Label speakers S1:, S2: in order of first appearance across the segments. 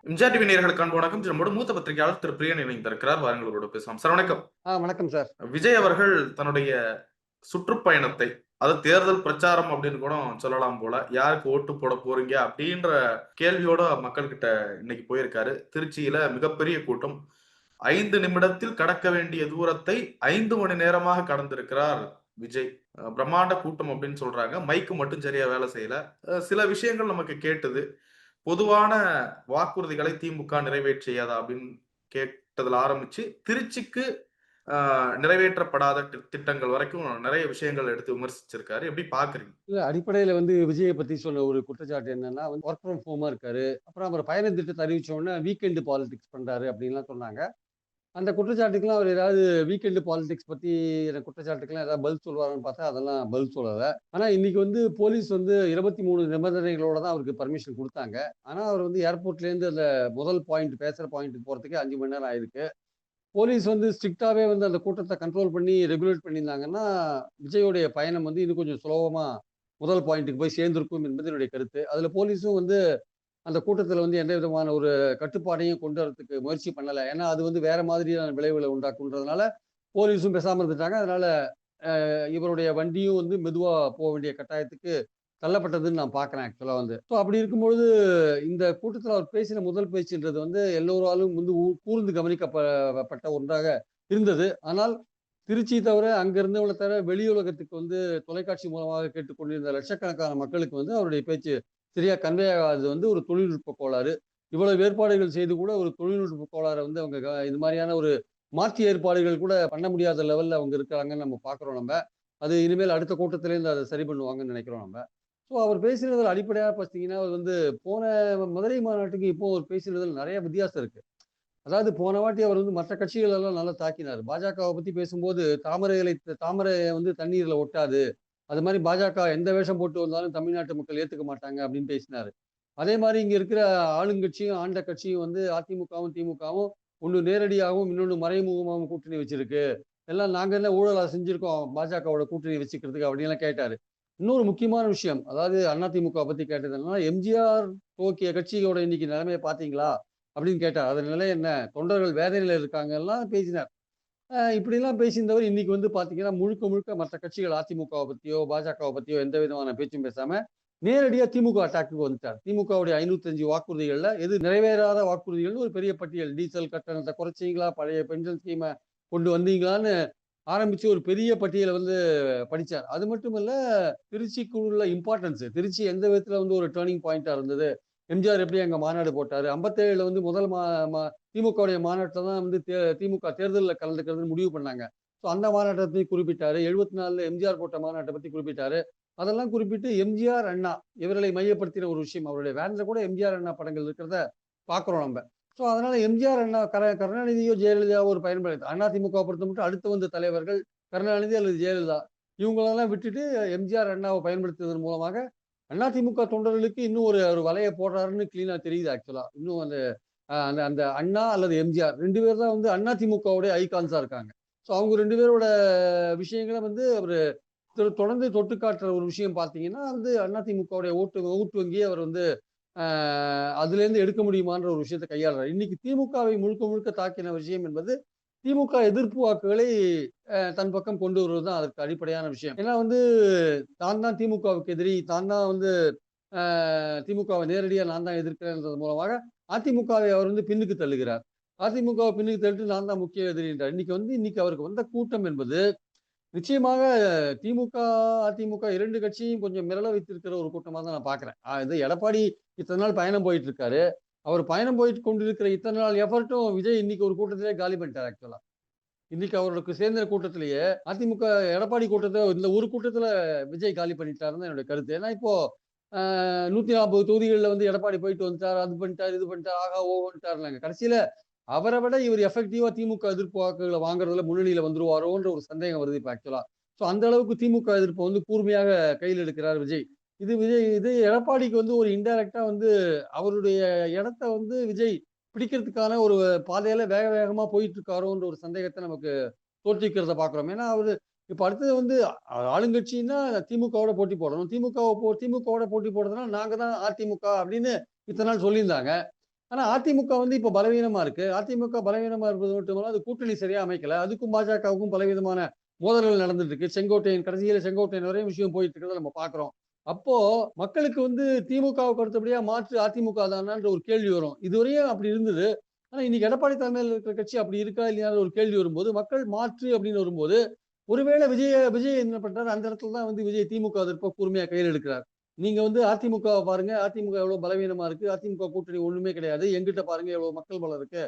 S1: MGR TV நேயர்களுக்கு அன்பு வணக்கம். நம்மோட மூத்த பத்திரிகையாளர் திரு பிரியன் இணைந்திருக்கிறார். வாருங்கள் அவரோட பேசலாம். சார் வணக்கம்.
S2: வணக்கம் சார்.
S1: விஜய் அவர்கள் தன்னுடைய சுற்றுப்பயணத்தை, அது தேர்தல் பிரச்சாரம் அப்படின்னு கூட சொல்லலாம் போல. யாருக்கு ஓட்டு போட போறீங்க அப்படின்ற கேள்வியோட மக்கள்கிட்ட இன்னைக்கு போயிருக்காரு. திருச்சியில மிகப்பெரிய கூட்டம். 5 நிமிடத்தில் கடக்க வேண்டிய தூரத்தை 5 மணி நேரமாக கடந்திருக்கிறார் விஜய். பிரம்மாண்ட கூட்டம் அப்படின்னு சொல்றாங்க. மைக்கு மட்டும் சரியா வேலை செய்யல. சில விஷயங்கள் நமக்கு கேட்டது. பொதுவான வாக்குறுதிகளை திமுக நிறைவேற்றியதா அப்படின்னு கேட்டதுல ஆரம்பிச்சு, திருச்சிக்கு நிறைவேற்றப்படாத திட்டங்கள் வரைக்கும் நிறைய விஷயங்கள் எடுத்து விமர்சிச்சிருக்காரு. எப்படி பார்க்குறீங்க?
S2: இல்ல அடிப்படையில வந்து விஜய பத்தி சொன்ன ஒரு குற்றச்சாட்டு என்னன்னா, வந்து வொர்க் ஃப்ரம் ஹோமா இருக்காரு. அப்புறம் அவர் பயண திட்டத்த அறிவிச்ச உடனே வீக்கெண்ட் பாலிடிக்ஸ் பண்றாரு அப்படின்லாம் சொன்னாங்க. அந்த குற்றச்சாட்டுக்கெல்லாம் அவர் ஏதாவது வீக்கெண்ட் பாலிடிக்ஸ் பத்தி அந்த குற்றச்சாட்டுக்கெல்லாம் ஏதாவது பதில் சொல்லுவாருன்னு பார்த்தா, அதெல்லாம் பதில் சொல்லல. ஆனா இன்னைக்கு வந்து போலீஸ் வந்து 23 நிபந்தனைகளோட தான் அவருக்கு பர்மிஷன் குடுத்தாங்க. ஆனா அவர் வந்து ஏர்போர்ட்லேருந்து அந்த முதல் பாயிண்ட் பேசுற பாயிண்ட்க்கு போறதுக்கே 5 மணி நேரம் ஆயிருக்கு. போலீஸ் வந்து ஸ்ட்ரிக்ட்டாவே வந்து அந்த கூட்டத்த கண்ட்ரோல் பண்ணி ரெகுலேட் பண்ணியிருந்தாங்கன்னா, விஜயோடைய பயணம் வந்து இன்னும் கொஞ்சம் சுலபமா முதல் பாயிண்ட்டுக்கு போய் சேர்ந்திருக்கும் என்பது என்னுடைய கருத்து. அதுல போலீஸும் வந்து அந்த கூட்டத்துல வந்து எந்த விதமான ஒரு கட்டுப்பாடையும் கொண்டு வரதுக்கு முயற்சி பண்ணல. ஏன்னா, அது வந்து வேற மாதிரியான விளைவுகள உண்டாக்கும்ன்றதுனால, போலீஸும் பேசாம இருந்துட்டாங்க. அதனால இவருடைய வண்டியும் வந்து மெதுவா வேண்டிய கட்டாயத்துக்கு தள்ளப்பட்டதுன்னு நான் பார்க்குறேன் ஆக்சுவலா வந்து. ஸோ அப்படி இருக்கும்பொழுது, இந்த கூட்டத்தில அவர் பேசின முதல் பேச்சுன்றது வந்து எல்லோராலும் வந்து கூர்ந்து கவனிக்கப்பட்ட ஒன்றாக இருந்தது. ஆனால் திருச்சி தவிர, அங்க இருந்தவங்கள தவிர வெளியுலகத்துக்கு வந்து தொலைக்காட்சி மூலமாக கேட்டுக்கொண்டிருந்த லட்சக்கணக்கான மக்களுக்கு வந்து அவருடைய பேச்சு சரியா கன்வே ஆகாதது வந்து ஒரு தொழில்நுட்ப கோளாறு. இவ்வளவு ஏற்பாடுகள் செய்து கூட ஒரு தொழில்நுட்ப கோளாற வந்து அவங்க இது மாரியான ஒரு மாற்று ஏற்பாடுகள் கூட பண்ண முடியாத லெவல்ல அவங்க இருக்காங்கன்னு நம்ம பார்க்குறோம் நம்ப. அது இனிமேல் அடுத்த கூட்டத்திலேருந்து அத சரி பண்ணுவாங்கன்னு நெனைக்கிறோம் நம்ப. ஸோ அவர் பேசினதுல அடிப்படையா பார்த்தீங்கன்னா, அவர் வந்து போன மதுரை மாநாட்டுக்கு இப்போ அவர் பேசினதுல நெறைய வித்தியாசம் இருக்கு. அதாவது போன வாட்டி அவர் வந்து மற்ற கட்சிகள் எல்லாம் நல்லா தாக்கினாரு. பாஜகவ பத்தி பேசும்போது, தாமரை வந்து தண்ணீர்ல ஒட்டாது. அது மாரி பாஜக எந்த வேஷம் போட்டு வந்தாலும் தமிழ்நாட்டு மக்கள் ஏத்துக்க மாட்டாங்க அப்படின்னு பேசினாரு. அதே மாரி இங்க இருக்கிற ஆளுங்கட்சியும், ஆண்ட கட்சியும் வந்து அதிமுகவும், திமுகவும் ஒண்ணு நேரடியாகவும், இன்னொன்னு மறைமுகமாவும் கூட்டணி வச்சிருக்கு. எல்லாம் நாங்க என்ன ஊழலா செஞ்சிருக்கோம் பாஜகவோட கூட்டணி வச்சுக்கிறதுக்கு அப்படின்லாம் கேட்டாரு. இன்னொரு முக்கியமான விஷயம், அதாவது அதிமுக பத்தி கேட்டது என்னன்னா, எம்ஜிஆர் துவக்கிய கட்சியோட இன்னைக்கு நிலைமைய பார்த்தீங்களா? அப்படின்னு கேட்டார். அதன் நிலை என்ன? தொண்டர்கள் வேதனையில இருக்காங்கலாம் பேசினார். இப்படிலாம் பேசியிருந்தவர் இன்னைக்கு வந்து பார்த்தீங்கன்னா, முழுக்க முழுக்க மற்ற கட்சிகள் அதிமுகவ பத்தியோ, பாஜகவ பத்தியோ எந்த விதமான பேச்சும் பேசாம, நேரடியா திமுக அட்டாக்குக்கு வந்துட்டார். திமுகவுடைய 505 வாக்குறுதிகள்ல எது நிறைவேறாத வாக்குறுதிகள்னு ஒரு பெரிய பட்டியல். டீசல் கட்டணத்த குறைச்சீங்களா? பழைய பென்ஷன் ஸ்கீம கொண்டு வந்தீங்களான்னு ஆரம்பிச்சு ஒரு பெரிய பட்டியல வந்து படிச்சார். அது மட்டும் இல்ல, திருச்சிக்கு உள்ள இம்பார்ட்டன்ஸ் திருச்சி எந்த விதத்துல வந்து ஒரு டர்னிங் பாயிண்ட்டா இருந்தது. எம்ஜிஆர் எப்படி அங்க மாநாடு போட்டாரு. 57ல வந்து முதல் மா மா திமுகவுடைய மாநாட்டுல தான் வந்து திமுக தேர்தல்ல கலந்துக்கிறதுன்னு முடிவு பண்ணாங்க. ஸோ அந்த மாநாட்ட பத்தி குறிப்பிட்டாரு. 74ல எம்ஜிஆர் போட்ட மாநாட்ட பத்தி குறிப்பிட்டாரு. அதெல்லாம் குறிப்பிட்டு எம்ஜிஆர், அண்ணா இவர்களை மையப்படுத்தின ஒரு விஷயம். அவருடைய வேன்ல கூட எம்ஜிஆர், அண்ணா படங்கள் இருக்கிறத பார்க்கிறோம் நம்ப. ஸோ அதனால எம்ஜிஆர், அண்ணா கருணாநிதியோ, ஜெயலலிதாவோ ஒரு பயன்படுது. அதிமுகவ பொறுத்தமட்டும் அடுத்து வந்த தலைவர்கள் கருணாநிதி அல்லது ஜெயலலிதா. இவங்களெல்லாம் விட்டுட்டு எம்ஜிஆர், அண்ணாவ பயன்படுத்துவதன் மூலமாக அதிமுக தொண்டர்களுக்கு இன்னும் ஒரு ஒரு வலைய போடுறாருன்னு கிளீனா தெரியுது ஆக்சுவலா. இன்னும் அந்த அந்த அந்த அண்ணா அல்லது எம்ஜிஆர் 2 பேர் தான் வந்து அதிமுகவுடைய ஐகான்ஸா இருக்காங்க. ஸோ அவங்க 2 பேரோட விஷயங்கள வந்து அவரு தொடர்ந்து தொட்டு காட்டுற ஒரு விஷயம் பார்த்தீங்கன்னா, வந்து அதிமுகவுடைய ஓட்டு வங்கிய அவர் வந்து அ அதிலேருந்து எடுக்க முடியுமான்ற ஒரு விஷயத்த கையாளுறாரு. இன்னைக்கு திமுகவை முழுக்க முழுக்க தாக்கின விஷயம் என்பது, திமுக எதிர்ப்பு வாக்குகளை தன் பக்கம் கொண்டு வருவது தான் அதற்கு அடிப்படையான விஷயம். ஏன்னா வந்து தான் தான் திமுகவுக்கு எதிரி, தான் தான் வந்து அ திமுகவை நேரடியா நான் தான் எதிர்க்கிறேன்றது மூலமாக அதிமுகவை அவர் வந்து பின்னுக்கு தள்ளுகிறார். அதிமுகவை பின்னுக்கு தள்ளிட்டு நான் தான் முக்கிய எதிரின்றார். இன்னைக்கு அவருக்கு வந்த கூட்டம் என்பது நிச்சயமாக திமுக, அதிமுக 2 கட்சியும் கொஞ்சம் மிரள வைத்திருக்கிற ஒரு கூட்டமா தான் நான் பார்க்கிறேன். இது எடப்பாடி இத்தன நாள் பயணம் போயிட்டு இருக்காரு. அவர் பயணம் போயிட்டு கொண்டிருக்கிற இத்தன நாள் எஃபர்ட்டும் விஜய் இன்னைக்கு ஒரு கூட்டத்திலே காலி பண்ணிட்டார் ஆக்சுவலா. இன்னைக்கு அவருக்கு சேர்ந்த கூட்டத்திலேயே அதிமுக எடப்பாடி கூட்டத்த இந்த ஒரு கூட்டத்துல விஜய் காலி பண்ணிட்டாருன்னு தான் என்னுடைய கருத்து. ஏன்னா இப்போ அ 140 தொகுதிகள்ல வந்து எடப்பாடி போயிட்டு வந்துட்டார், அது பண்ணிட்டார், இது பண்ணிட்டார், ஆகா ஓஹோன்ட்டார்னாங்க. கடைசியில அவர விட இவர் எஃபெக்டிவா திமுக எதிர்ப்பு வாக்குகள வாங்குறதுல முன்னணியில வந்துருவாரோன்ற ஒரு சந்தேகம் வருது இப்ப ஆக்சுவலா. ஸோ அந்த அளவுக்கு திமுக எதிர்ப்ப வந்து கூர்மையாக கையில் எடுக்கிறார் விஜய். இது எடப்பாடிக்கு வந்து ஒரு இன்டைரக்ட்டா வந்து அவருடைய இடத்த வந்து விஜய் பிடிக்கிறதுக்கான ஒரு பாதையில வேக வேகமா போயிட்டு இருக்காரோன்ற ஒரு சந்தேகத்த நமக்கு தோற்றுவிக்கிறத பார்க்கிறோம். ஏன்னா, அவரு இப்ப அடுத்தது வந்து ஆளுங்கட்சின்னா திமுகவோட போட்டி போடணும். திமுகவோட போட்டி போடுறதுன்னா நாங்க தான் அதிமுக அப்படின்னு இத்தன நாள் சொல்லியிருந்தாங்க. ஆனா அதிமுக வந்து இப்ப பலவீனமா இருக்கு. அதிமுக பலவீனமா இருப்பது மட்டுமல்ல, அது கூட்டணி சரியா அமைக்கல. அதுக்கும் பாஜகவுக்கும் பலவிதமான மோதல்கள் நடந்துட்டு இருக்கு. கடைசியில செங்கோட்டையன் வரையும் விஷயம் போயிட்டு இருக்கிறத நம்ம பார்க்கிறோம். அப்போ மக்களுக்கு வந்து திமுகவுக்கு அடுத்தபடியா மாற்று அதிமுக தானான்ற ஒரு கேள்வி வரும். இதுவரையும் அப்படி இருந்தது. ஆனா இன்னைக்கு எடப்பாடி தலைமையில இருக்கிற கட்சி அப்படி இருக்கா இல்லையான்ற ஒரு கேள்வி வரும்போது, மக்கள் மாற்று அப்படின்னு வரும்போது, ஒருவேளை விஜய் என்ன பண்றாரு, அந்த இடத்துல தான் வந்து விஜய் திமுக எதிர்ப்ப கூர்மையா கையில் எடுக்கிறார். நீங்க வந்து அதிமுகவ பாருங்க. அதிமுக எவ்வளவு பலவீனமா இருக்கு. அதிமுக கூட்டணி ஒண்ணுமே கிடையாது. என்கிட்ட பாருங்க எவ்வளவு மக்கள் பலம் இருக்கு.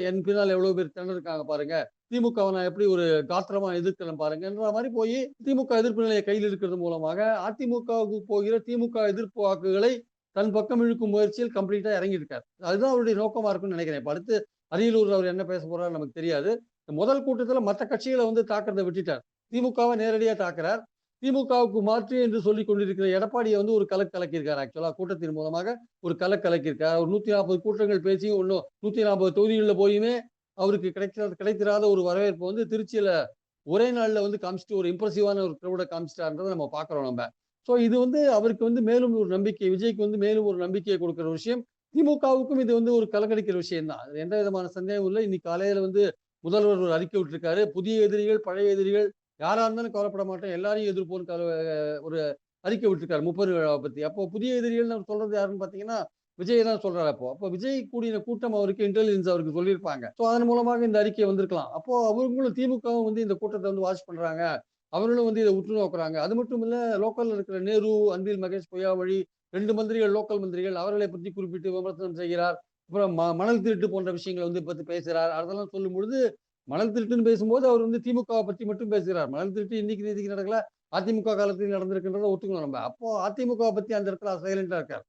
S2: என் பின்னால எவ்வளவு பேர் திரண்டிருக்காங்க பாருங்க. திமுகவ நான் எப்படி ஒரு காத்திரமா எதிர்க்கிறேன் பாருங்கன்ற மாரி போயி, திமுக எதிர்ப்பு நிலையை கையில் எடுக்கிறது மூலமாக, அதிமுகவுக்கு போகிற திமுக எதிர்ப்பு வாக்குகளை தன் பக்கம் இழுக்கும் முயற்சியில் கம்ப்ளீட்டா இறங்கியிருக்காரு. அதுதான் அவருடைய நோக்கமா இருக்கும்னு நினைக்கிறேன். இப்ப அடுத்து அரியலூர்ல அவர் என்ன பேச போறாருன்னு நமக்கு தெரியாது. முதல் கூட்டத்துல மத்த கட்சிகள வந்து தாக்குறத விட்டுட்டார். திமுகவ நேரடியா தாக்குறார். திமுகவுக்கு மாற்று என்று சொல்லிக் கொண்டிருக்கிற எடப்பாடியை வந்து ஒரு கலக்கியிருக்காரு. ஆக்சுவலா கூட்டத்தின் மூலமாக ஒரு கலக்கியிருக்கார். ஒரு 140 கூட்டங்கள் பேசியும் ஒண்ணும் 140 தொகுதிகள்ல போயுமே அவருக்கு கிடைத்திராத ஒரு வரவேற்பு வந்து திருச்சியில ஒரே நாள்ல வந்து காமிச்சிட்டு ஒரு இம்ப்ரெசிவான ஒரு கிரௌட காமிச்சிட்டாருன்றத நம்ம பார்க்கிறோம் நம்ம. சோ இது வந்து அவருக்கு வந்து மேலும் ஒரு நம்பிக்கை, விஜய்க்கு வந்து மேலும் ஒரு நம்பிக்கையை கொடுக்கிற விஷயம். திமுகவுக்கும் இது வந்து ஒரு கலங்கடிக்கிற விஷயம் தான். அது எந்த விதமான சந்தேகமும் இல்ல. இன்னைக்கு காலையில வந்து முதல்வர் ஒரு அறிக்கை விட்டிருக்காரு. புதிய எதிரிகள், பழைய எதிரிகள் யாரா இருந்தாலும் கவலைப்பட மாட்டோம். எல்லாரையும் எதிர்ப்போம்னு ஒரு அறிக்கை விட்டிருக்காரு 30 விழாவ பத்தி. அப்போ புதிய எதிரிகள்னு அவர் சொல்றது யாருன்னு பார்த்தீங்கன்னா, விஜய் தான் சொல்றாரு அப்போ. அப்போ விஜய் கூடின கூட்டம் அவருக்கு இன்டெலிஜென்ஸ் அவருக்கு சொல்லியிருப்பாங்க. சோ அதன் மூலமாக இந்த அறிக்கை வந்திருக்கலாம். அப்போ அவங்களும் திமுகவும் வந்து இந்த கூட்டத்த வந்து வாட்ச் பண்றாங்க. அவர்களும் வந்து இத உற்று நோக்குறாங்க. அது மட்டும் இல்ல லோக்கல்ல இருக்கிற நேரு, அன்பில் மகேஷ் பொய்யாமொழி 2 மந்திரிகள், லோக்கல் மந்திரிகள் அவர்களை பற்றி குறிப்பிட்டு விமர்சனம் செய்கிறார். அப்புறம் மணல் திருட்டு போன்ற விஷயங்கள வந்து பத்தி பேசுறார். அதெல்லாம் சொல்லும்பொழுது மணல் திருட்டுன்னு பேசும்போது அவர் வந்து திமுகவை பத்தி மட்டும் பேசுகிறார். மணல் திருட்டு இன்னைக்கு நேத்திக்கு நடக்கல. அதிமுக காலத்தில் நடந்திருக்கின்றத ஒத்துக்கணும் நம்ம. அப்போ அதிமுகவை பத்தி அந்த இடத்துல சைலண்டா இருக்கார்.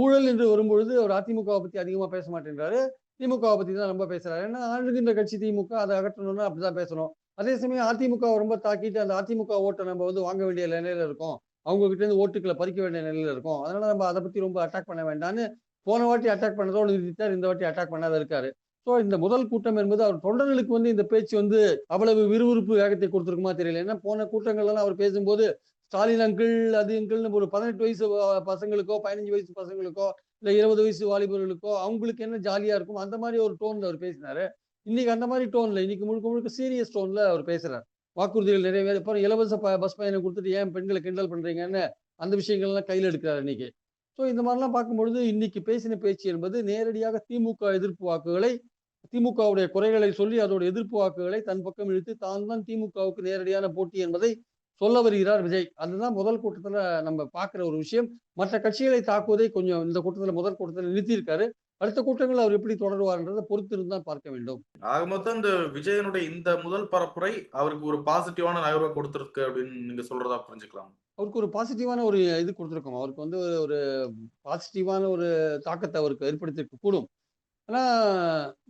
S2: ஊழல் என்று வரும்பொழுது அவர் அதிமுகவை பத்தி அதிகமா பேச மாட்டேன்றாரு. திமுகவை பத்தி தான் ரொம்ப பேசுறாரு. ஏன்னா ஆளுகின்ற கட்சி திமுக அதை அகற்றணும்னா அப்படிதான் பேசணும். அதே சமயம் அதிமுகவை ரொம்ப தாக்கிட்டு அந்த அதிமுக ஓட்டை நம்ம வந்து வாங்க வேண்டிய நிலையில இருக்கோம். அவங்க கிட்ட இருந்து ஓட்டுக்களை பறிக்க வேண்டிய நிலையில இருக்கோம். அதனால நம்ம அதை பத்தி ரொம்ப அட்டாக் பண்ண வேண்டாம்னு போன வாட்டி அட்டாக் பண்ணதோடு நிறுத்திட்டார். இந்த வாட்டி அட்டாக் பண்ணாத இருக்காரு. சோ இந்த முதல் கூட்டம் என்பது அவர் தொண்டர்களுக்கு வந்து இந்த பேச்சு வந்து அவ்வளவு விறுவிறுப்பு வேகத்தை கொடுத்திருக்குமா தெரியல. ஏன்னா போன கூட்டங்கள்லாம் அவர் பேசும்போது ஸ்டாலின் அங்கிள் அது அங்கிள்னு ஒரு 18 வயசு பசங்களுக்கோ 15 வயசு பசங்களுக்கோ இல்ல 20 வயசு வாலிபர்களுக்கோ அவங்களுக்கு என்ன ஜாலியா இருக்கும் அந்த மாதிரி ஒரு டோன்ல அவர் பேசினாரு. இன்னைக்கு அந்த மாதிரி டோன்ல இன்னைக்கு முழுக்க முழுக்க சீரியஸ் டோன்ல அவர் பேசுறாரு. வாக்குறுதிகள் நிறைவேற அப்புறம் இலவச பஸ் பயணம் கொடுத்துட்டு ஏன் பெண்களை கிண்டல் பண்றீங்கன்னு அந்த விஷயங்கள்லாம் கையில் எடுக்கிறார் இன்னைக்கு. ஸோ இந்த மாதிரிலாம் பார்க்கும்பொழுது இன்னைக்கு பேசின பேச்சு என்பது நேரடியாக திமுக எதிர்ப்பு வாக்குகளை திமுகவுடைய குறைகளை சொல்லி அதோட எதிர்ப்பு வாக்குகளை தன் பக்கம் இழுத்து தான் திமுகவுக்கு நேரடியான போட்டி என்பதை சொல்ல வருகிறார் விஜய். அதுதான் முதல் கூட்டத்துல நம்ம பார்க்கிற ஒரு விஷயம். மற்ற கட்சிகளை தாக்குவதை கொஞ்சம் இந்த கூட்டத்துல முதல் கூட்டத்துல நிறுத்தியிருக்காரு. அடுத்த கூட்டங்கள் அவர் எப்படி தொடருவார்ன்றதை பொறுத்து இருந்து தான் பார்க்க வேண்டும்.
S1: ஆக மொத்தம் இந்த விஜயனுடைய இந்த முதல் பரப்புரை அவருக்கு ஒரு பாசிட்டிவான நகர்வை கொடுத்திருக்கு அப்படின்னு நீங்க சொல்றதா புரிஞ்சுக்கலாம்.
S2: அவருக்கு ஒரு பாசிட்டிவான ஒரு இது கொடுத்துருக்கோம். அவருக்கு வந்து ஒரு பாசிட்டிவான ஒரு தாக்கத்தை அவருக்கு ஏற்படுத்தியிருக்க கூடும். ஆனா,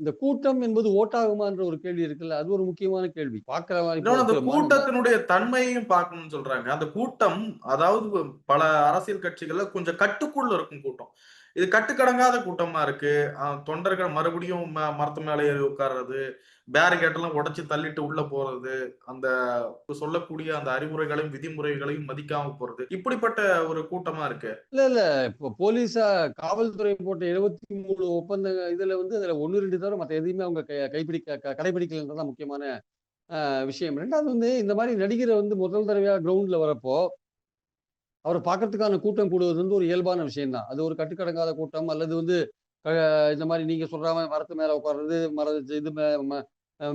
S2: இந்த கூட்டம் என்பது ஓட்டாகுமான்ற ஒரு கேள்வி இருக்குல்ல. அது ஒரு முக்கியமான கேள்வி. பார்க்கிறவன் இப்போ
S1: இன்னொன்னு அந்த
S2: சில
S1: கூட்டத்தினுடைய தன்மையையும் பார்க்கணும்னு சொல்றாங்க. அந்த கூட்டம் அதாவது பல அரசியல் கட்சிகள்ல கொஞ்சம் கட்டுக்குள்ள இருக்கும் கூட்டம். இது கட்டுக்கடங்காத கூட்டமா இருக்கு. தொண்டர்கள் மறுபடியும் மரத்து மேல ஏறி உட்கார்றது, பேரிகேட் எல்லாம் உடைச்சு தள்ளிட்டு உள்ள போறது, அந்த சொல்லக்கூடிய அந்த அறிவுரைகளையும், விதிமுறைகளையும் மதிக்காம போறது. இப்படிப்பட்ட ஒரு கூட்டமா இருக்கு.
S2: இல்ல. இப்போ காவல்துறை போட்ட 73 இதுல வந்து அதுல 1, 2 தவிர மத்த எதையுமே அவங்க கடைபிடிக்கலன்றது தான் முக்கியமான விஷயம். 2வது வந்து இந்த மாரி நடிகர் வந்து முதல் தடவையா கிரவுண்ட்ல வரப்போ, அவர பார்க்கறதுக்கான கூட்டம் கூடுவது வந்து ஒரு இயல்பான விஷயம் தான். அது ஒரு கட்டுக்கடங்காத கூட்டம் அல்லது வந்து அ இந்த மாரி நீங்க சொல்ற மாரி மரத்து மேல உட்கார்றது, இது மே ம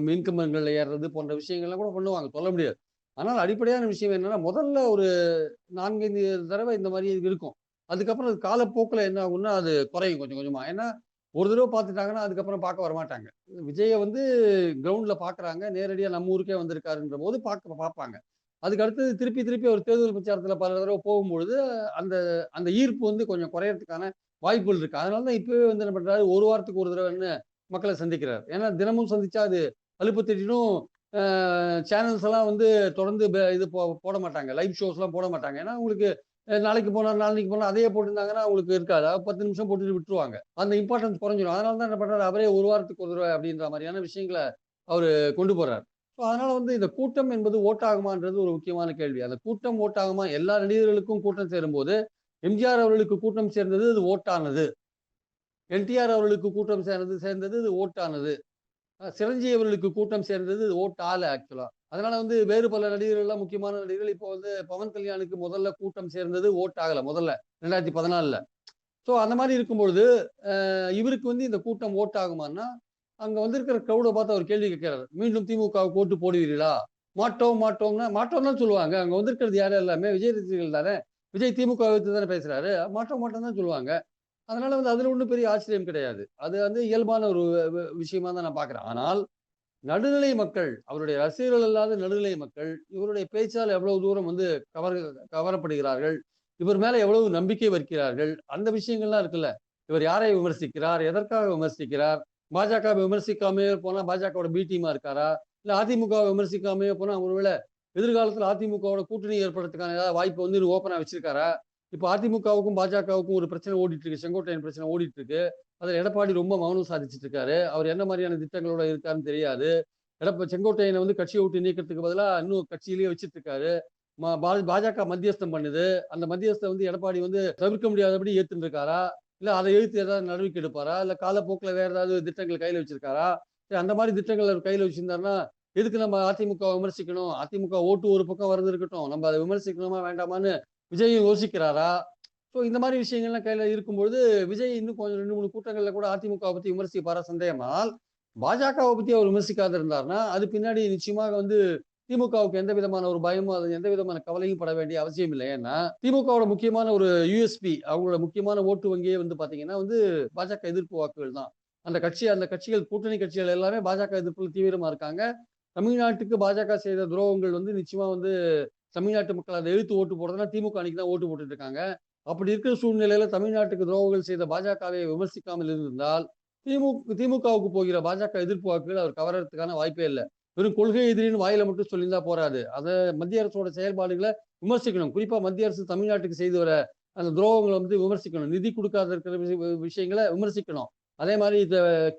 S2: மின் கம்பங்கள்ல ஏறுறது போன்ற விஷயங்கள்லாம் கூட பண்ணுவாங்க. சொல்ல முடியாது. ஆனால் அடிப்படையான விஷயம் என்னன்னா, முதல்ல ஒரு 4, 5 தடவ இந்த மாரி இருக்கும். அதுக்கப்புறம் அது காலப்போக்குல என்ன ஆகும்னா, அது குறையும் கொஞ்சம் கொஞ்சமா. ஏன்னா, ஒரு தடவ பார்த்துட்டாங்கன்னா, அதுக்கப்புறம் பார்க்க வரமாட்டாங்க. விஜய வந்து கிரவுண்ட்ல பார்க்குறாங்க. நேரடியா நம்ம ஊருக்கே வந்திருக்காருன்றபோது பார்ப்பாங்க. அதுக்கு அடுத்தது திருப்பி திருப்பி அவர் தேர்தல் பிரச்சாரத்துல பல தடவ போகும்பொழுது, அந்த அந்த ஈர்ப்பு வந்து கொஞ்சம் குறையறதுக்கான வாய்ப்புகள் இருக்கு. அதனால தான் இப்பவே வந்து என்ன பண்றாரு, 1 வாரத்துக்கு ஒரு தடவன்னு மக்கள சந்திக்கிறார். ஏன்னா தினமும் சந்திச்சா அது அலுப்பு தட்டிடும். அ சேனல்ஸ் எல்லாம் வந்து தொடர்ந்து இது போட மாட்டாங்க. லைவ் ஷோஸ்லாம் போட மாட்டாங்க. ஏன்னா உங்களுக்கு நாளைக்கு போனா, நாளான்னைக்கு போனா அதையே போட்டிருந்தாங்கன்னா உங்களுக்கு இருக்காது. 10 நிமிஷம் போட்டுட்டு விட்டுருவாங்க. அந்த இம்பார்ட்டன்ஸ் குறைஞ்சிரும். அதனால தான் என்ன பண்றாரு, அவரே 1 வாரத்துக்கு ஒரு தடவ அப்படின்ற மாரியான விஷயங்கள அவரு கொண்டு போறார். ஸோ அதனால வந்து இந்த கூட்டம் என்பது ஓட்டாகுமான்றது ஒரு முக்கியமான கேள்வி. அந்த கூட்டம் ஓட்டாகுமா? எல்லா நடிகர்களுக்கும் கூட்டம் சேரும்போது, எம்ஜிஆர் அவர்களுக்கு கூட்டம் சேர்ந்தது அது ஓட்டானது. என்டிஆர் அவர்களுக்கு கூட்டம் சேர்ந்தது இது ஓட்டானது. சிரஞ்சீவி அவர்களுக்கு கூட்டம் சேர்ந்தது இது ஓட் ஆல ஆக்சுவலா. அதனால வந்து வேறு பல நடிகர்கள்லாம் முக்கியமான நடிகர்கள் இப்போ வந்து பவன் கல்யாணுக்கு முதல்ல கூட்டம் சேர்ந்தது ஓட் ஆகல முதல்ல 2014ல. ஸோ அந்த மாரி இருக்கும்பொழுது, இவருக்கு வந்து இந்த கூட்டம் ஓட் ஆகுமான்னா, அங்க வந்திருக்கிற க்ரவுட பார்த்து அவர் கேள்வி கேட்கிறாரு. "மீண்டும் திமுகவுக்கு ஓட்டு போடுவீர்களா?" மாட்டோம், மாட்டோம்னா மாட்டோம்னு தான் சொல்லுவாங்க. அங்க வந்திருக்கிறது யாரு எல்லாமே விஜய் ரசிகர்கள் தானே. விஜய் திமுகவ எதிர்த்து தானே பேசுறாரு. மாட்டோம், மாட்டோம்னு தான் சொல்லுவாங்க. அதனால வந்து அதுல ஒண்ணும் பெரிய ஆச்சரியம் கிடையாது. அது வந்து இயல்பான ஒரு விஷயமா தான் நான் பார்க்கிறேன். ஆனால் நடுநிலை மக்கள், அவருடைய ரசிகர்கள் அல்லாத நடுநிலை மக்கள், இவருடைய பேச்சால் எவ்வளவு தூரம் வந்து கவர் கவரப்படுகிறார்கள். இவர் மேல எவ்வளவு நம்பிக்கை வைக்கிறார்கள். அந்த விஷயங்கள்லாம் இருக்குல்ல. இவர் யாரை விமர்சிக்கிறார்? எதற்காக விமர்சிக்கிறார்? பாஜகவை விமர்சிக்காமயே போனா பாஜகவோட பி டீமா இருக்காரா? இல்ல அதிமுகவை விமர்சிக்காமயே போனா ஒருவேளை எதிர்காலத்துல அதிமுகவோட கூட்டணி ஏற்படுறதுக்கான ஏதாவது வாய்ப்பு வந்து ஓப்பனா வச்சிருக்காரா? இப்ப அதிமுகவுக்கும், பாஜகவுக்கும் ஒரு பிரச்சனை ஓடிட்டு இருக்கு. செங்கோட்டையன் பிரச்சனை ஓடிட்டு இருக்கு. அதுல எடப்பாடி ரொம்ப மௌனம் சாதிச்சுட்டு இருக்காரு. அவர் என்ன மாரியான திட்டங்களோட இருக்காருன்னு தெரியாது. செங்கோட்டையனை வந்து கட்சிய விட்டு நீக்கிறதுக்கு பதிலா இன்னும் கட்சியிலேயே வச்சுட்டு இருக்காரு. பாஜக மத்தியஸ்தம் பண்ணுது. அந்த மத்தியஸ்தம் வந்து எடப்பாடி வந்து தவிர்க்க முடியாதபடி ஏத்துன்னு இருக்காரா? இல்ல அதை எதிர்த்து ஏதாவது நடவடிக்கை எடுப்பாரா? இல்ல காலப்போக்குல வேற ஏதாவது திட்டங்கள் கையில வச்சிருக்காரா? சரி அந்த மாரி திட்டங்கள் அவர் கையில வச்சிருந்தாருன்னா, எதுக்கு நம்ம அதிமுகவ விமர்சிக்கணும்? அதிமுக ஓட்டு ஒரு பக்கம் வரது இருக்கட்டும். நம்ம அத விமர்சிக்கணுமா வேண்டாமான்னு விஜயும் யோசிக்கிறாரா? ஸோ இந்த மாரி விஷயங்கள்லாம் கையில இருக்கும்பொழுது, விஜய் இன்னும் கொஞ்சம் 2, 3 கூட்டங்கள்ல கூட அதிமுகவ பத்தி விமர்சிப்பாரா சந்தேகம். ஆனால், பாஜகவ பத்தி அவர் விமர்சிக்காத இருந்தார்னா, அது பின்னாடி நிச்சயமாக வந்து திமுகவுக்கு எந்த விதமான ஒரு பயமும், அது எந்த விதமான கவலையும் பட வேண்டிய அவசியம் இல்லை. ஏன்னா, திமுகவோட முக்கியமான ஒரு யுஎஸ்பி அவங்களோட முக்கியமான ஓட்டு வங்கியே வந்து பார்த்தீங்கன்னா வந்து, பாஜக எதிர்ப்பு வாக்குகள் தான். அந்த கட்சிகள் கூட்டணி கட்சிகள் எல்லாமே பாஜக எதிர்ப்புல தீவிரமா இருக்காங்க. தமிழ்நாட்டுக்கு பாஜக செய்த துரோகங்கள் வந்து நிச்சயமா வந்து தமிழ்நாட்டு மக்கள் அத எதிர்த்து ஓட்டு போடுறதுனா திமுக அன்னைக்கு தான் ஓட்டு போட்டுட்டு இருக்காங்க. அப்படி இருக்கிற சூழ்நிலையில தமிழ்நாட்டுக்கு துரோகங்கள் செய்த பாஜகவை விமர்சிக்காமல் இருந்திருந்தால், திமுகவுக்கு போகிற பாஜக எதிர்ப்பு வாக்குகள் அவர் கவர்றதுக்கான வாய்ப்பே இல்ல. வெறும் கொள்கை எதிரின்னு வாயில மட்டும் சொல்லியிருந்தா போராது. அத மத்திய அரசோட செயல்பாடுகள விமர்சிக்கணும். குறிப்பா மத்திய அரசு தமிழ்நாட்டுக்கு செய்து வர அந்த துரோகங்கள வந்து விமர்சிக்கணும். நிதி குடுக்காத இருக்கிற விஷயங்கள விமர்சிக்கணும். அதே மாரி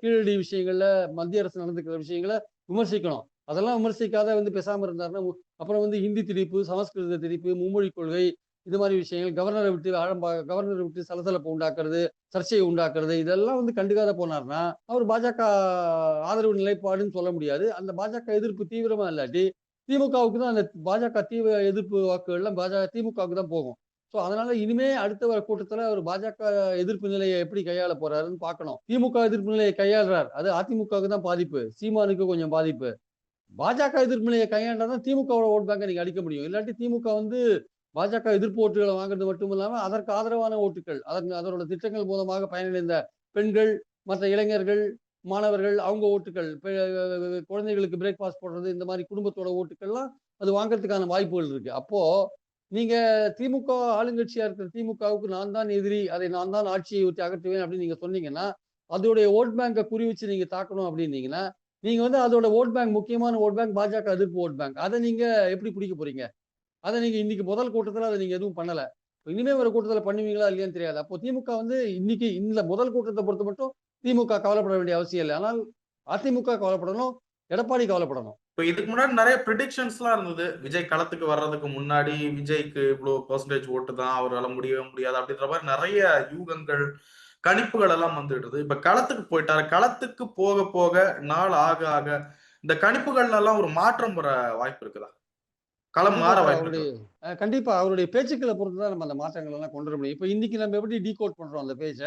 S2: கீழடி விஷயங்கள்ல மத்திய அரசு நடந்துக்கிற விஷயங்கள விமர்சிக்கணும். அதெல்லாம் விமர்சிக்காத வந்து பேசாம இருந்தாருன்னா, அப்புறம் வந்து ஹிந்தி திணிப்பு, சமஸ்கிருத திணிப்பு, மும்மொழிக் கொள்கை இது மாரி விஷயங்கள் கவர்னர விட்டு சலசலப்பு உண்டாக்குறது, சர்ச்சையை உண்டாக்குறது, இதெல்லாம் வந்து கண்டுக்காத போனார்னா, அவர் பாஜக ஆதரவு நிலைப்பாடுன்னு சொல்ல முடியாது. அந்த பாஜக எதிர்ப்பு தீவிரமா இல்லாட்டி, திமுகவுக்கு தான் அந்த பாஜக தீவிர எதிர்ப்பு வாக்குகள்லாம் திமுகவுக்கு தான் போகும். ஸோ அதனால இனிமே அடுத்த வர கூட்டத்துல அவர் பாஜக எதிர்ப்பு நிலையை எப்படி கையாள போறாருன்னு பார்க்கணும். திமுக எதிர்ப்பு நிலையை கையாளுறார். அது அதிமுகவுக்கு தான் பாதிப்பு. சீமானுக்கு கொஞ்சம் பாதிப்பு. பாஜக எதிர்ப்பு நிலையை கையாண்டா தான் திமுகவோட ஓட் பேங்க நீங்க அடிக்க முடியும். இல்லாட்டி திமுக வந்து பாஜக எதிர்ப்பு ஓட்டுகள வாங்குறது மட்டும் இல்லாம, அதற்கு ஆதரவான ஓட்டுக்கள், அதனோட திட்டங்கள் மூலமாக பயனடைந்த பெண்கள், மற்ற இளைஞர்கள், மாணவர்கள் அவங்க ஓட்டுக்கள், குழந்தைகளுக்கு பிரேக்ஃபாஸ்ட் போடுறது, இந்த மாரி குடும்பத்தோட ஓட்டுக்கள்லாம் அது வாங்குறதுக்கான வாய்ப்புகள் இருக்கு. அப்போ நீங்க திமுக ஆளுங்கட்சியா இருக்கிற திமுகவுக்கு நான் தான் எதிரி, அதை நான் தான் ஆட்சியை விட்டு அகற்றுவேன் அப்படின்னு நீங்க சொன்னீங்கன்னா, அதோடைய வோட் பேங்க குறி வச்சு நீங்க தாக்கணும் அப்படின்னீங்கன்னா, நீங்க வந்து அதோட வோட் பேங்க் முக்கியமான வோட் பேங்க் பாஜக எதிர்ப்பு வோட் பேங்க். அத நீங்க எப்படி பிடிக்க போறீங்க? அத நீங்க இன்னைக்கு முதல் கூட்டத்துல அத நீங்க எதுவும் பண்ணல. இனிமே வர கூட்டத்துல பண்ணுவீங்களா இல்லையான்னு தெரியாது. அப்போ திமுக வந்து இன்னைக்கு இந்த முதல் கூட்டத்த பொறுத்த மட்டும் திமுக கவலைப்பட வேண்டிய அவசியம் இல்ல. ஆனால் அதிமுக கவலைப்படணும். எடப்பாடி கவலைப்படணும்.
S1: இப்ப இதுக்கு முன்னாடி நெறைய பிரெடிக்ஷன்ஸ்லாம் இருந்தது. விஜய் களத்துக்கு வர்றதுக்கு முன்னாடி, விஜய்க்கு இவ்ளோ பெர்சன்டேஜ் ஓட்டு தான். அவரால முடியவே முடியாது அப்படின்ற மாரி நெறைய யூகங்கள், கணிப்புகள் எல்லாம் வந்துட்டு இப்ப களத்துக்கு போயிட்டாரு. களத்துக்கு போக போக நாள் ஆக ஆக இந்த கணிப்புகள்ல ஒரு மாற்றம் வர வாய்ப்பு இருக்குதா? களம்
S2: கண்டிப்பா
S1: மாற
S2: சார்.
S1: வாய்ப்பு இருக்கா?
S2: கண்டிப்பா அவருடைய பேச்சுக்கள பொறுத்து தான் நம்ம அந்த மாற்றங்கள் எல்லாம் கொண்டு வர முடியும். இப்ப இன்னைக்கு நம்ம எப்படி டீகோட் பண்றோம் அந்த பேச்ச?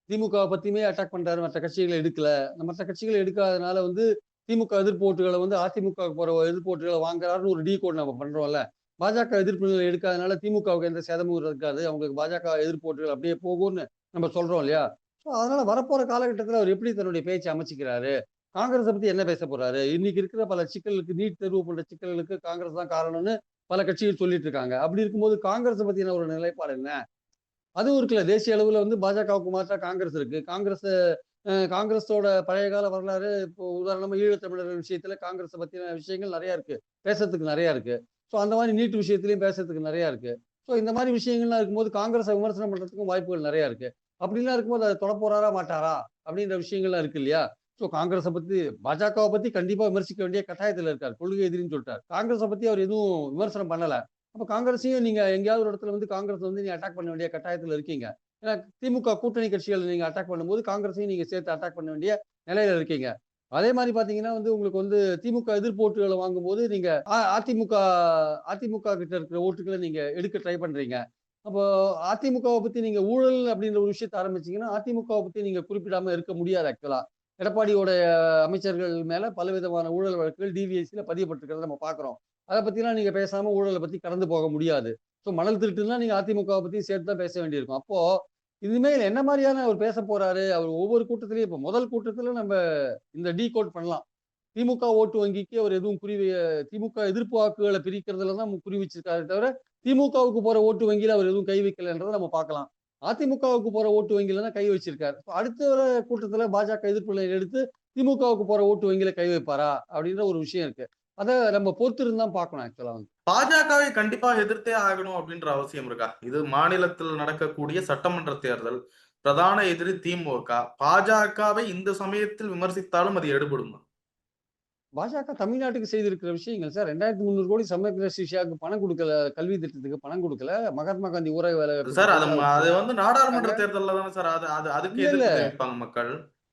S2: திமுகவ பத்தியுமே அட்டாக் பண்றாரு. மற்ற கட்சிகள எடுக்கல. மற்ற கட்சிகள எடுக்காதனால வந்து திமுக எதிர்ப்பு ஓட்டுகள வந்து அதிமுகவுக்கு போற எதிர்ப்பு ஓட்டுகள வாங்குறாருன்னு ஒரு டீகோட் நம்ம பண்றோம்ல. பாஜக எதிர்ப்பு நிலை எடுக்காதனால திமுகவுக்கு எந்த சேதமும் இருக்காது. அவங்களுக்கு பாஜக எதிர்ப்பு ஓட்டுகள் அப்படியே போகும்னு நம்ம சொல்றோம் இல்லையா? ஸோ அதனால வரப்போற காலகட்டத்தில அவர் எப்படி தன்னுடைய பேச்ச அமைச்சுக்கிறாரு? காங்கிரஸ பத்தி என்ன பேச போறாரு? இன்னைக்கு இருக்கிற பல சிக்கலுக்கு நீட் தேர்வு போன்ற சிக்கல்களுக்கு காங்கிரஸ் தான் காரணம்னு பல கட்சிகள் சொல்லிட்டு இருக்காங்க. அப்படி இருக்கும்போது காங்கிரஸ பத்தின ஒரு நிலைப்பாடு என்ன? அதுவும் இருக்குல்ல. தேசிய அளவுல வந்து பாஜகவுக்கு மாற்றா காங்கிரஸ் இருக்கு. காங்கிரஸோட பழைய கால வரலாறு இப்போ உதாரணமா ஈழத்தமிழர்கள் விஷயத்துல காங்கிரஸ பத்தின விஷயங்கள் நெறைய இருக்கு. பேசறதுக்கு நெறைய இருக்கு. ஸோ அந்த மாரி நீட் விஷயத்திலயும் பேசறதுக்கு நெறைய இருக்கு. ஸோ இந்த மாரி விஷயங்கள்லாம் இருக்கும்போது காங்கிரஸ விமர்சனம் பண்றதுக்கும் வாய்ப்புகள் நெறைய இருக்கு. அப்படிலாம் இருக்கும்போது அத தொடப்போறாரா மாட்டாரா? அப்படின்ற விஷயங்கள்லாம் இருக்கு இல்லையா? ஸோ காங்கிரஸ பத்தி பாஜகவ பத்தி கண்டிப்பா விமர்சிக்க வேண்டிய கட்டாயத்துல இருக்காரு. கொள்கை எதிரின்னு சொல்ட்டார். காங்கிரஸ பத்தி அவர் எதுவும் விமர்சனம் பண்ணல. அப்ப காங்கிரஸையும் நீங்க எங்கேயாவது ஒரு இடத்துல வந்து காங்கிரஸ் வந்து நீங்க அட்டாக் பண்ண வேண்டிய கட்டாயத்துல இருக்கீங்க. ஏன்னா திமுக கூட்டணி கட்சிகள் நீங்க அட்டாக் பண்ணும்போது காங்கிரஸையும் நீங்க சேர்த்து அட்டாக் பண்ண வேண்டிய நிலையில இருக்கீங்க. அதே மாதிரி பாத்தீங்கன்னா வந்து உங்களுக்கு வந்து திமுக எதிர்ப்பு ஓட்டுகளை வாங்கும்போது நீங்க அதிமுக அதிமுக கிட்ட இருக்கிற ஓட்டுகளை நீங்க எடுக்க ட்ரை பண்றீங்க. அப்போ அதிமுகவை பத்தி நீங்க ஊழல் அப்படின்ற ஒரு விஷயத்த ஆரம்பிச்சீங்கன்னா அதிமுகவை பத்தி நீங்க குறிப்பிடாம இருக்க முடியாது ஆக்சுவலா. எடப்பாடியோட அமைச்சர்கள் மேல பலவிதமான ஊழல் வழக்குகள் டிவிஎஸ்சில பதியப்பட்டிருக்கிறத நம்ம பார்க்கிறோம். அதை பத்திலாம் நீங்க பேசாம ஊழலை பத்தி கடந்து போக முடியாது. ஸோ மணல் திருட்டுன்னா நீங்க அதிமுகவை பத்தி சேர்த்து தான் பேச வேண்டியிருக்கும். அப்போ இனிமேல் என்ன மாதிரியான அவர் பேச போறாரு? அவர் ஒவ்வொரு கூட்டத்திலயும் இப்ப முதல் கூட்டத்துல நம்ம இந்த டீகோட் பண்ணலாம். திமுக ஓட்டு வங்கிக்கு அவர் எதுவும் திமுக எதிர்ப்பு வாக்குகளை பிரிக்கிறதுல தான் குறி வச்சிருக்காரே தவிர, திமுகவுக்கு போற ஓட்டு வங்கியில அவர் எதுவும் கை வைக்கலன்றத நம்ம பார்க்கலாம். அதிமுகவுக்கு போற ஓட்டு வங்கியில தான் கை வச்சிருக்காரு. அடுத்த வர கூட்டத்துல பாஜக எதிர்ப்பு நிலையை எடுத்து திமுகவுக்கு போற ஓட்டு வங்கியில கை வைப்பாரா? அப்படின்ற ஒரு விஷயம் இருக்கு. அத நம்ம பொறுத்திருந்து தான் பார்க்கணும் ஆக்சுவலா வந்து.
S1: பாஜகவை கண்டிப்பா எதிர்த்தே ஆகணும் அப்படின்ற அவசியம் இருக்கா? இது மாநிலத்தில் நடக்கக்கூடிய சட்டமன்ற தேர்தல். பிரதான எதிரி திமுக. பாஜகவை இந்த சமயத்தில் விமர்சித்தாலும் அது எடுபடுமா?
S2: பாஜக தமிழ்நாட்டுக்கு செய்திருக்கிற விஷயங்கள் சார் 2300 கோடி சமக்கிர சிக்ஷாக்கு பணம் குடுக்கல. கல்வி திட்டத்துக்கு பணம் குடுக்கல. மகாத்மா காந்தி ஊரக வேலைவாய்ப்பு
S1: சார் அது
S2: திட்டத்துல அவர்
S1: அது
S2: பணம்
S1: வந்து நாடாளுமன்ற
S2: குடுத்தாங்க.
S1: தேர்தல்ல தானே சார் அது அது அதுக்கு
S2: இல்ல, இல்ல.
S1: எதிர்ப்பு தெரிவிப்பாங்க மக்கள்.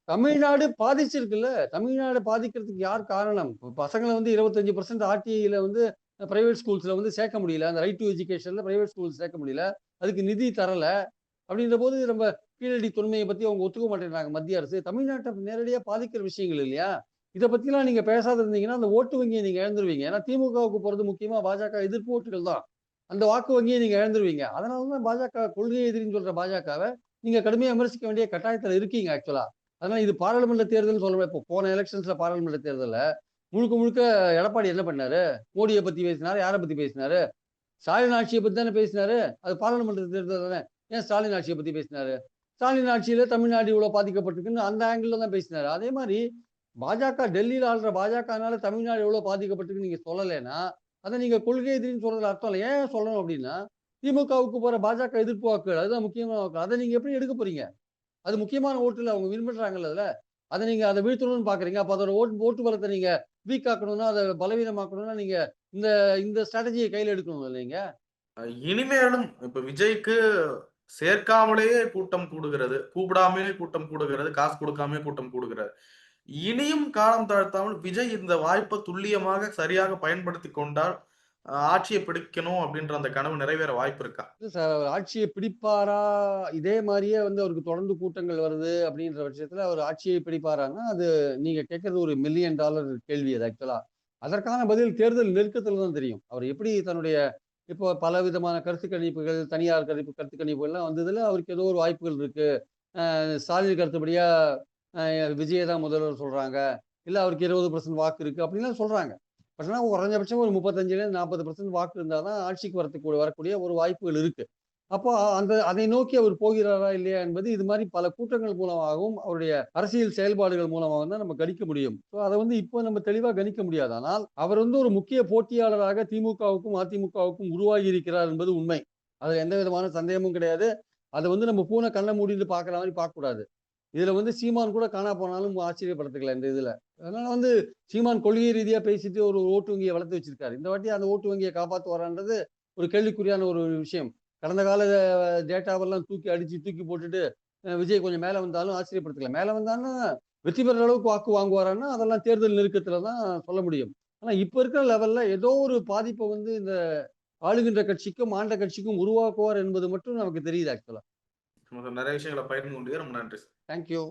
S2: தமிழ்நாடு பாதிச்சிருக்குல்ல. தமிழ்நாடு பாதிக்கிறதுக்கு யார் காரணம்? பசங்கள வந்து 25% ஆர்டிஐல வந்து பிரைவேட் ஸ்கூல்ஸ்ல வந்து சேர்க்க முடியல. அந்த ரைட் டூ எஜுகேஷன்ல பிரைவேட் ஸ்கூல்ஸ் சேர்க்க முடியல. அதுக்கு நிதி தரல. அப்படின்றபோது நம்ம கீழடி தொன்மையை பத்தி அவங்க ஒத்துக்க மாட்டேங்கிறாங்க மத்திய அரசு. தமிழ்நாட்ட நேரடியா பாதிக்கிற விஷயங்கள் இல்லையா? இத பத்திலாம் நீங்க பேசாத இருந்தீங்கன்னா, அந்த ஓட்டு வங்கிய நீங்க இழந்துருவீங்க. ஏன்னா திமுகவுக்கு போறது முக்கியமா பாஜக எதிர்ப்பு ஓட்டுகள் தான். அந்த வாக்கு வங்கிய நீங்க இழந்துருவீங்க. அதனால தான் பாஜக கொள்கை எதிரின்னு சொல்ற பாஜகவ நீங்க கடுமையா விமர்சிக்க வேண்டிய கட்டாயத்துல இருக்கீங்க ஆக்சுவலா. அதனால இது பாராளுமன்ற தேர்தல்னு சொல்ல இப்போ போன எலக்ஷன்ஸ்ல பாராளுமன்ற தேர்தல்ல முழுக்க முழுக்க எடப்பாடி என்ன பண்ணாரு? மோடிய பத்தி பேசினாரு. யார பத்தி பேசினாரு? ஸ்டாலின் ஆட்சிய பத்தி தானே பேசினாரு. அது பாராளுமன்ற தேர்தல் தானே. ஏன் ஸ்டாலின் ஆட்சிய பத்தி பேசினாரு? ஸ்டாலின் ஆட்சியில தமிழ்நாடு இவ்வளவு பாதிக்கப்பட்டிருக்குன்னு அந்த ஆங்கிள்ல தான் பேசினாரு. அதே மாரி பாஜக டெல்லியில ஆள்ற பாஜகனால தமிழ்நாடு எவ்வளவு பாதிக்கப்பட்டிருக்குன்னு நீங்க சொல்லலைன்னா, அத நீங்க கொள்கை எதிரின்னு சொல்றதுல அர்த்தம் இல்ல. ஏன் சொல்லணும் அப்டின்னா, திமுகவுக்கு போற பாஜக எதிர்ப்பு வாக்குகள் அதுதான் முக்கியமான வாக்கு. அத நீங்க எப்படி எடுக்க போறீங்க? அது முக்கியமான ஓட்டு இல்ல. அவங்க விரும்புறாங்கல்ல அதுல. அத வீழ்த்தணும்னு பார்க்குறீங்க. அப்ப அதோட ஓட்டு பலத்த நீங்க வீக் ஆக்கணும்னா, அத பலவீனமாக்கணும்னா, நீங்க இந்த இந்த ஸ்ட்ராட்டஜிய கையில எடுக்கணும்ல நீங்க.
S1: இனிமேலும் இப்ப விஜய்க்கு சேர்க்காமலேயே கூட்டம் கூடுகிறது. கூப்பிடாமலே கூட்டம் கூடுகிறது. காசு கொடுக்காமயே கூட்டம் கூடுகிறது. இனியும் காலம் தாழ்த்தாமல் விஜய் இந்த வாய்ப்ப துல்லியமாக சரியாக பயன்படுத்திக் கொண்டால், ஆட்சிய பிடிக்கணும் அப்படின்ற அந்த கனவு நிறைவேற வாய்ப்பு இருக்கா?
S2: இல்ல சார் அவர் ஆட்சிய பிடிப்பாரா? இதே மாரியே வந்து அவருக்கு தொடர்ந்து கூட்டங்கள் வருது அப்படின்ற பட்சத்துல அவர் ஆட்சியை பிடிப்பாரான்னா, அது நீங்க கேட்கறது ஒரு $1,000,000 கேள்வி அது ஆக்சுவலா. அதற்கான பதில் தேர்தல் நெருக்கத்துல தான் தெரியும். அவர் எப்படி தன்னுடைய இப்போ பலவிதமான கருத்து கணிப்புகள், தனியார் கருத்து கணிப்புகள்லாம் வந்ததுல அவருக்கு ஏதோ ஒரு வாய்ப்புகள் இருக்கு. ஸ்டாலின் கருத்துப்படியா அ விஜய தான் முதல்வர் சொல்றாங்க. இல்ல அவருக்கு 20% வாக்கு இருக்கு அப்படின்லாம் சொல்றாங்க. பட் ஆனா குறைஞ்சபட்சம் ஒரு 35லேருந்து 40% வாக்கு இருந்தா தான் ஆட்சிக்கு வரக்கூடிய ஒரு வாய்ப்புகள் இருக்கு. அப்போ அதை நோக்கி அவர் போகிறாரா இல்லையா என்பது இது மாரி பல கூட்டங்கள் மூலமாகவும், அவருடைய அரசியல் செயல்பாடுகள் மூலமாகவும் தான் நம்ம கணிக்க முடியும். ஸோ அத வந்து இப்போ நம்ம தெளிவா கணிக்க முடியாது. ஆனால் அவர் வந்து ஒரு முக்கிய போட்டியாளராக திமுகவுக்கும், அதிமுகவுக்கும் உருவாகி இருக்கிறார் என்பது உண்மை. அதுல எந்த விதமான சந்தேகமும் கிடையாது. அத வந்து நம்ம கண்ண மூடிட்டு பார்க்குற மாரி பார்க்கக்கூடாது. இதுல வந்து சீமான் கூட காணா போனாலும் ஆச்சரியப்படுறதுக்கு இந்த இதுல. அதனால வந்து சீமான் கொள்கை ரீதியா பேசிட்டு ஒரு ஓட்டு வங்கிய வளர்த்து வச்சிருக்காரு. இந்த வாட்டி அந்த ஓட்டு வங்கிய காப்பாத்துவாரான்றது ஒரு கேள்விக்குறியான ஒரு விஷயம். கடந்த கால டேட்டாவெல்லாம் தூக்கி போட்டுட்டு விஜய் கொஞ்சம் மேல வந்தாலும் ஆச்சரியப்படுத்தல. மேல வந்தான்னா வெற்றி பெற அளவுக்கு வாக்கு வாங்குவாரான்னா, அதெல்லாம் தேர்தல் நெருக்கத்துல தான் சொல்ல முடியும். ஆனா இப்ப இருக்கிற லெவல்ல ஏதோ ஒரு பாதிப்ப வந்து இந்த ஆளுகின்ற கட்சிக்கும், ஆண்ட கட்சிக்கும் உருவாக்குவார் என்பது மட்டும் நமக்கு தெரியுது ஆக்சுவலா.
S1: நிறைய விஷயங்கள பகிர்ந்து கொண்டீங்க. ரொம்ப நன்றி.
S2: Thank you.